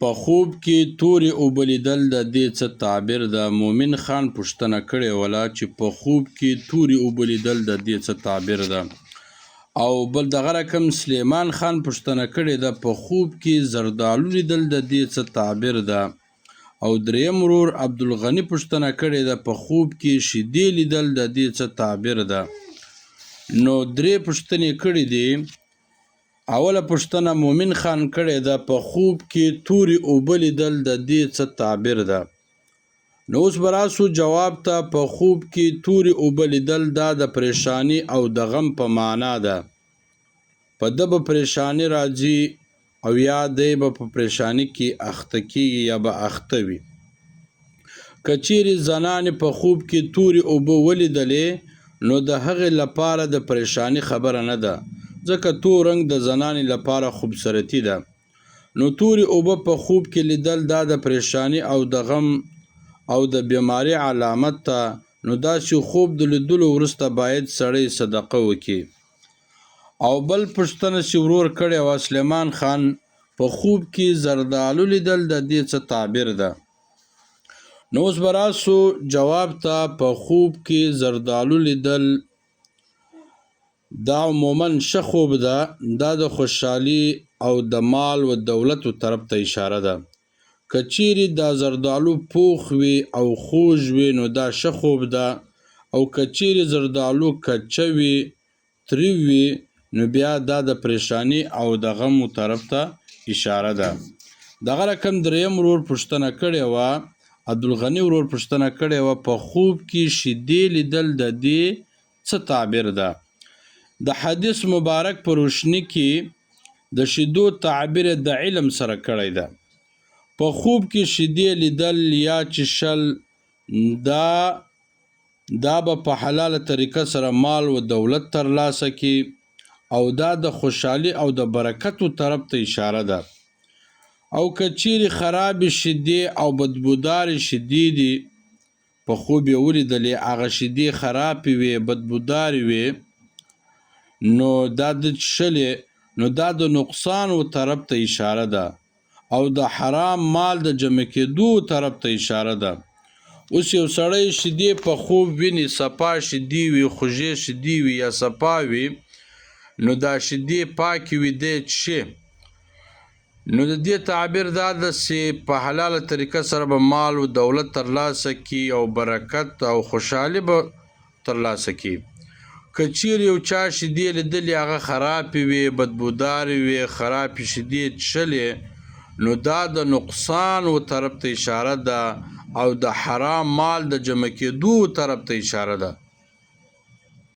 په خوب کې تورې اوبه لیدل د دې څه تعبیر ده؟ مومن خان پوښتنه کړې وله چې په خوب کې تورې اوبه لیدل د دې څه تعبیر ده. او بل دغه رقم سلیمان خان پوښتنه کړې ده په خوب کې زردالو لیدل د دې څه تعبیر ده. او دریم ورور عبدالغني پوښتنه کړې ده په خوب کې شیدې لیدل د دې څه تعبیر ده. نو درې پوښتنې کړې دي. اوله پوښتنه مومن خان کړې ده په خوب کې تورې اوبه لیدل د دې څه تعبیر ده. نو اوس به راسو جواب ته. په خوب کې تورې اوبه لیدل دا د پریشانی او د غم په معنا ده. په ده به پریشانی راځي او یا دی به په پریشانی کې اخته کیږي یا به اخته وي. که چیرې زنانې په خوب کې تورې اوبه ولیدلې نو د هغې لپاره د پریشانی خبره نه ده، ځکه تور رنګ د زنانې لپاره خوبصورتي ده. نو تورې اوبه په خوب کې لیدل دا د پریشانی او د غم او د بیماری علامت ده. نو داسې خوب د لیدلو وروسته باید سړی صدقه وکړي. او بل پوښتنه چې ورور کړې وه سلیمان خان په خوب کې زردالو لیدل د دې څه تعبیر ده. نو اوس به راسو جواب ته. په خوب کې زردالو لیدل دا عموما ښه خوب ده. دا د خوشحالي او د مال و دولتو طرف ته اشاره ده. که چیرې دا زردالو پوخ وي او خوږ وي نو دا ښه خوب ده. او که چیرې زردالو کچه وي تریو وي نو بیا دا د پریشانی او د غمو طرف ته اشاره ده. دغه رقم دریم ورور پوښتنه کړې وه عبدالغني ورور پوښتنه کړې وه په خوب کې شیدې لیدل د دې څه تعبیر ده. د حدیث مبارک په روشني کې د شیدو تعبیر د علم سره کړی ده. په خوب کې شیدې لیدل یا چښل دا به په حلاله طریقه سره مال و دولت ترلاسه کړي او دا د خوشحالي او د برکتو طرف ته اشاره ده. او که چیرې خرابې شیدې او بدبودارې شیدې دي په خوب یې ولیدلې هغه شیدې خرابې وي بدبودارې وي نو دا د څښلې نو دا د نقصان و طرف ته اشاره ده او د حرام مال د جمع کېدو طرف ته اشاره ده. اوس یو سړی شیدې په خوب ویني صفا شیدې وي خوږې شیدې وي یا صفا وي نو دا شیدې پاکې وي دی څښي. نو د دې تعبیر دا ده چې په حلاله طریقه سره به مال و دولت ترلاسه کړي او برکت او خوشحالي به ترلاسه کړي. که چیرې یو چا شیدې لیدلې هغه خرابې وي بدبودارې وي خرابې شیدې څښلې نو دا د نقصان و طرف ته اشاره ده او د حرام مال د جمع کېدو طرف ته اشاره ده.